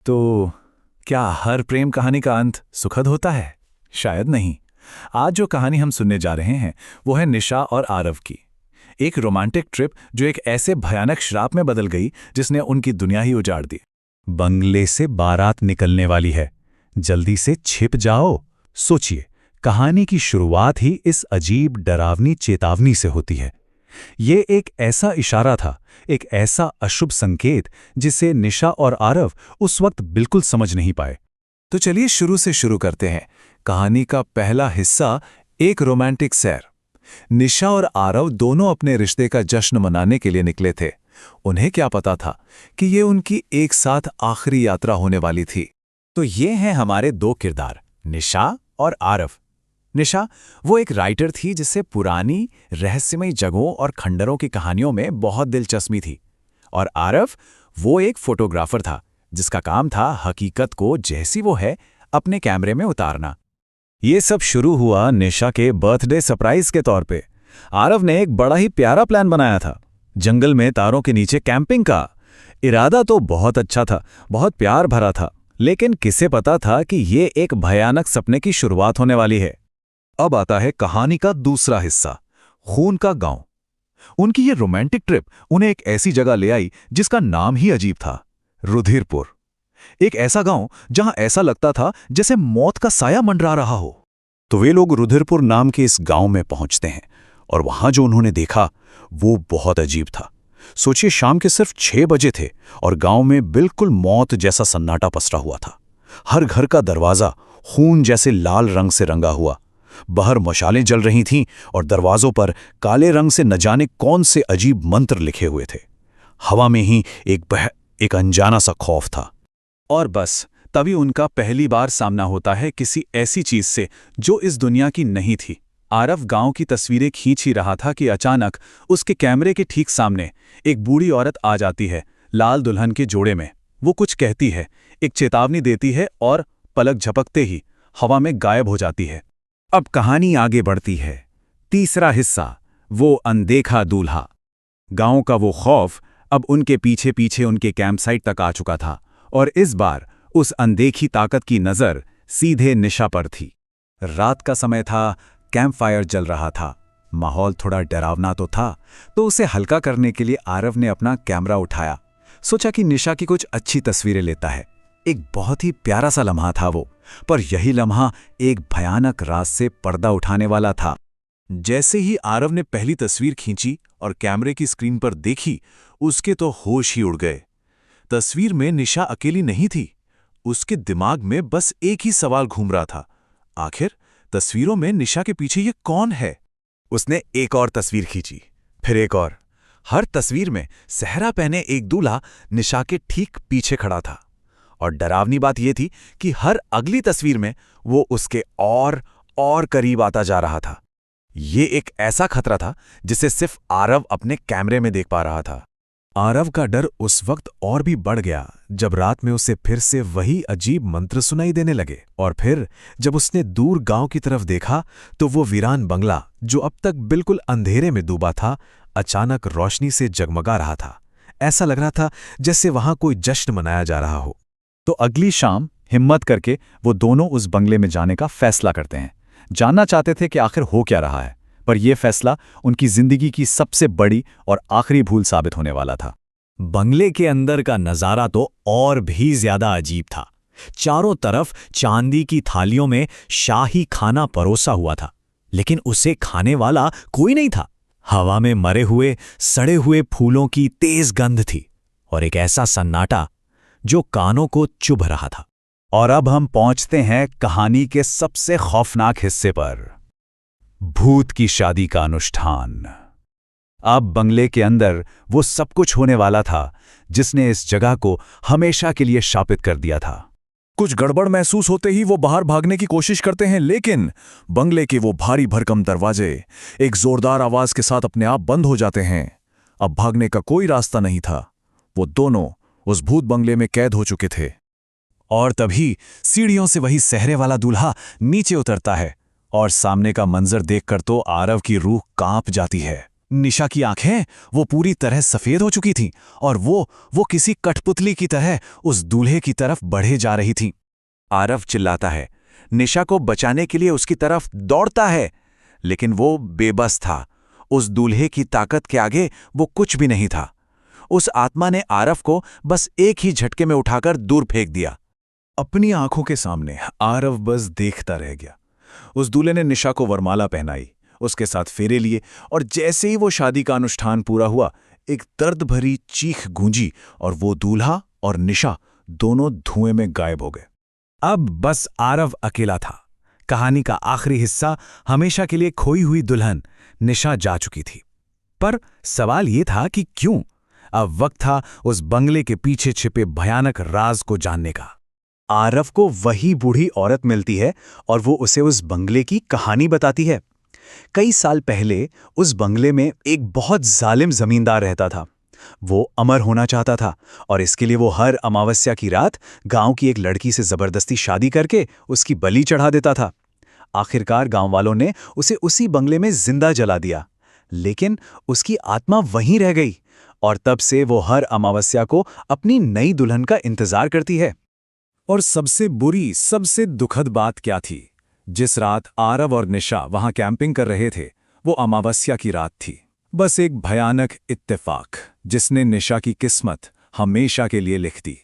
तो क्या हर प्रेम कहानी का अंत सुखद होता है? शायद नहीं। आज जो कहानी हम सुनने जा रहे हैं वो है निशा और आरव की। एक रोमांटिक ट्रिप जो एक ऐसे भयानक श्राप में बदल गई जिसने उनकी दुनिया ही उजाड़ दी। बंगले से बारात निकलने वाली है, जल्दी से छिप जाओ। सोचिए, कहानी की शुरुआत ही इस अजीब डरावनी चेतावनी से होती है। ये एक ऐसा इशारा था, एक ऐसा अशुभ संकेत जिसे निशा और आरव उस वक्त बिल्कुल समझ नहीं पाए। तो चलिए शुरू से शुरू करते हैं। कहानी का पहला हिस्सा, एक रोमांटिक सैर। निशा और आरव दोनों अपने रिश्ते का जश्न मनाने के लिए निकले थे। उन्हें क्या पता था कि ये उनकी एक साथ आखिरी यात्रा होने वाली थी। तो ये हैं हमारे दो किरदार, निशा और आरव। निशा वो एक राइटर थी जिसे पुरानी रहस्यमयी जगहों और खंडरों की कहानियों में बहुत दिलचस्पी थी। और आरव वो एक फोटोग्राफर था जिसका काम था हकीकत को जैसी वो है अपने कैमरे में उतारना। ये सब शुरू हुआ निशा के बर्थडे सरप्राइज के तौर पे। आरव ने एक बड़ा ही प्यारा प्लान बनाया था, जंगल में तारों के नीचे कैंपिंग का। इरादा तो बहुत अच्छा था, बहुत प्यार भरा था, लेकिन किसे पता था कि ये एक भयानक सपने की शुरुआत होने वाली है। अब आता है कहानी का दूसरा हिस्सा, खून का गांव। उनकी ये रोमांटिक ट्रिप उन्हें एक ऐसी जगह ले आई जिसका नाम ही अजीब था, रुधिरपुर। एक ऐसा गांव जहां ऐसा लगता था जैसे मौत का साया मंडरा रहा हो। तो वे लोग रुधिरपुर नाम के इस गांव में पहुंचते हैं और वहां जो उन्होंने देखा वो बहुत अजीब था। सोचिए, शाम के सिर्फ 6 बजे थे और गांव में बिल्कुल मौत जैसा सन्नाटा पसरा हुआ था। हर घर का दरवाजा खून जैसे लाल रंग से रंगा हुआ। बाहर मशालें जल रही थीं और दरवाजों पर काले रंग से न जाने कौन से अजीब मंत्र लिखे हुए थे। हवा में ही एक अनजाना सा खौफ था। और बस तभी उनका पहली बार सामना होता है किसी ऐसी चीज से जो इस दुनिया की नहीं थी। आरव गांव की तस्वीरें खींच ही रहा था कि अचानक उसके कैमरे के ठीक सामने एक बूढ़ी औरत आ जाती है, लाल दुल्हन के जोड़े में। वो कुछ कहती है, एक चेतावनी देती है और पलक झपकते ही हवा में गायब हो जाती है। अब कहानी आगे बढ़ती है। तीसरा हिस्सा, वो अनदेखा दूल्हा। गांव का वो खौफ अब उनके पीछे पीछे उनके कैंपसाइट तक आ चुका था और इस बार उस अनदेखी ताकत की नज़र सीधे निशा पर थी। रात का समय था, कैंप फायर जल रहा था। माहौल थोड़ा डरावना तो था, तो उसे हल्का करने के लिए आरव ने अपना कैमरा उठाया। सोचा कि निशा की कुछ अच्छी तस्वीरें लेता है। एक बहुत ही प्यारा सा लम्हा था वो, पर यही लम्हा एक भयानक राज से पर्दा उठाने वाला था। जैसे ही आरव ने पहली तस्वीर खींची और कैमरे की स्क्रीन पर देखी, उसके तो होश ही उड़ गए। तस्वीर में निशा अकेली नहीं थी। उसके दिमाग में बस एक ही सवाल घूम रहा था, आखिर तस्वीरों में निशा के पीछे ये कौन है? उसने एक और तस्वीर खींची, फिर एक और। हर तस्वीर में सेहरा पहने एक दूल्हा निशा के ठीक पीछे खड़ा था। और डरावनी बात यह थी कि हर अगली तस्वीर में वो उसके और करीब आता जा रहा था। ये एक ऐसा खतरा था जिसे सिर्फ आरव अपने कैमरे में देख पा रहा था। आरव का डर उस वक्त और भी बढ़ गया जब रात में उसे फिर से वही अजीब मंत्र सुनाई देने लगे। और फिर जब उसने दूर गांव की तरफ देखा तो वो वीरान बंगला, जो अब तक बिल्कुल अंधेरे में डूबा था, अचानक रोशनी से जगमगा रहा था। ऐसा लग रहा था जैसे वहां कोई जश्न मनाया जा रहा हो। तो अगली शाम हिम्मत करके वो दोनों उस बंगले में जाने का फैसला करते हैं। जानना चाहते थे कि आखिर हो क्या रहा है, पर यह फैसला उनकी जिंदगी की सबसे बड़ी और आखिरी भूल साबित होने वाला था। बंगले के अंदर का नज़ारा तो और भी ज्यादा अजीब था। चारों तरफ चांदी की थालियों में शाही खाना परोसा हुआ था, लेकिन उसे खाने वाला कोई नहीं था। हवा में मरे हुए सड़े हुए फूलों की तेज गंध थी और एक ऐसा सन्नाटा जो कानों को चुभ रहा था। और अब हम पहुंचते हैं कहानी के सबसे खौफनाक हिस्से पर, भूत की शादी का अनुष्ठान। अब बंगले के अंदर वो सब कुछ होने वाला था जिसने इस जगह को हमेशा के लिए शापित कर दिया था। कुछ गड़बड़ महसूस होते ही वो बाहर भागने की कोशिश करते हैं, लेकिन बंगले के वो भारी भरकम दरवाजे एक जोरदार आवाज के साथ अपने आप बंद हो जाते हैं। अब भागने का कोई रास्ता नहीं था। वो दोनों उस भूत बंगले में कैद हो चुके थे। और तभी सीढ़ियों से वही सेहरे वाला दूल्हा नीचे उतरता है और सामने का मंजर देखकर तो आरव की रूह कांप जाती है। निशा की आंखें वो पूरी तरह सफेद हो चुकी थीं और वो किसी कठपुतली की तरह उस दूल्हे की तरफ बढ़े जा रही थीं। आरव चिल्लाता है, निशा को बचाने के लिए उसकी तरफ दौड़ता है, लेकिन वो बेबस था। उस दूल्हे की ताकत के आगे वो कुछ भी नहीं था। उस आत्मा ने आरव को बस एक ही झटके में उठाकर दूर फेंक दिया। अपनी आंखों के सामने आरव बस देखता रह गया। उस दूल्हे ने निशा को वरमाला पहनाई, उसके साथ फेरे लिए, और जैसे ही वो शादी का अनुष्ठान पूरा हुआ, एक दर्द भरी चीख गूंजी और वो दूल्हा और निशा दोनों धुएं में गायब हो गए। अब बस आरव अकेला था। कहानी का आखिरी हिस्सा, हमेशा के लिए खोई हुई दुल्हन निशा जा चुकी थी। पर सवाल ये था कि क्यों? अब वक्त था उस बंगले के पीछे छिपे भयानक राज को जानने का। आरव को वही बूढ़ी औरत मिलती है और वो उसे उस बंगले की कहानी बताती है। कई साल पहले उस बंगले में एक बहुत जालिम जमींदार रहता था। वो अमर होना चाहता था और इसके लिए वो हर अमावस्या की रात गांव की एक लड़की से जबरदस्ती शादी करके उसकी बलि चढ़ा देता था। आखिरकार गांव वालों ने उसे उसी बंगले में जिंदा जला दिया, लेकिन उसकी आत्मा वहीं रह गई और तब से वो हर अमावस्या को अपनी नई दुल्हन का इंतजार करती है। और सबसे बुरी, सबसे दुखद बात क्या थी? जिस रात आरव और निशा वहां कैंपिंग कर रहे थे, वो अमावस्या की रात थी। बस एक भयानक इत्तेफाक जिसने निशा की किस्मत हमेशा के लिए लिख दी।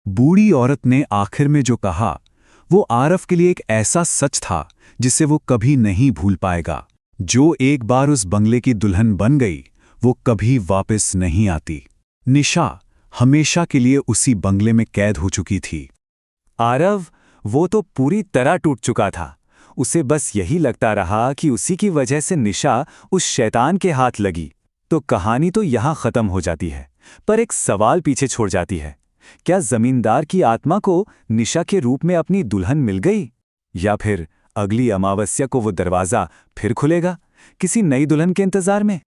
बूढ़ी औरत ने आखिर में जो कहा, वो आरव के लिए एक ऐसा सच था जिसे वो कभी नहीं भूल पाएगा। जो एक बार उस बंगले की दुल्हन बन गई, वो कभी वापस नहीं आती। निशा हमेशा के लिए उसी बंगले में कैद हो चुकी थी। आरव, वो तो पूरी तरह टूट चुका था। उसे बस यही लगता रहा कि उसी की वजह से निशा उस शैतान के हाथ लगी। तो कहानी तो यहाँ खत्म हो जाती है, पर एक सवाल पीछे छोड़ जाती है। क्या जमींदार की आत्मा को निशा के रूप में अपनी दुल्हन मिल गई, या फिर अगली अमावस्या को वो दरवाजा फिर खुलेगा किसी नई दुल्हन के इंतजार में?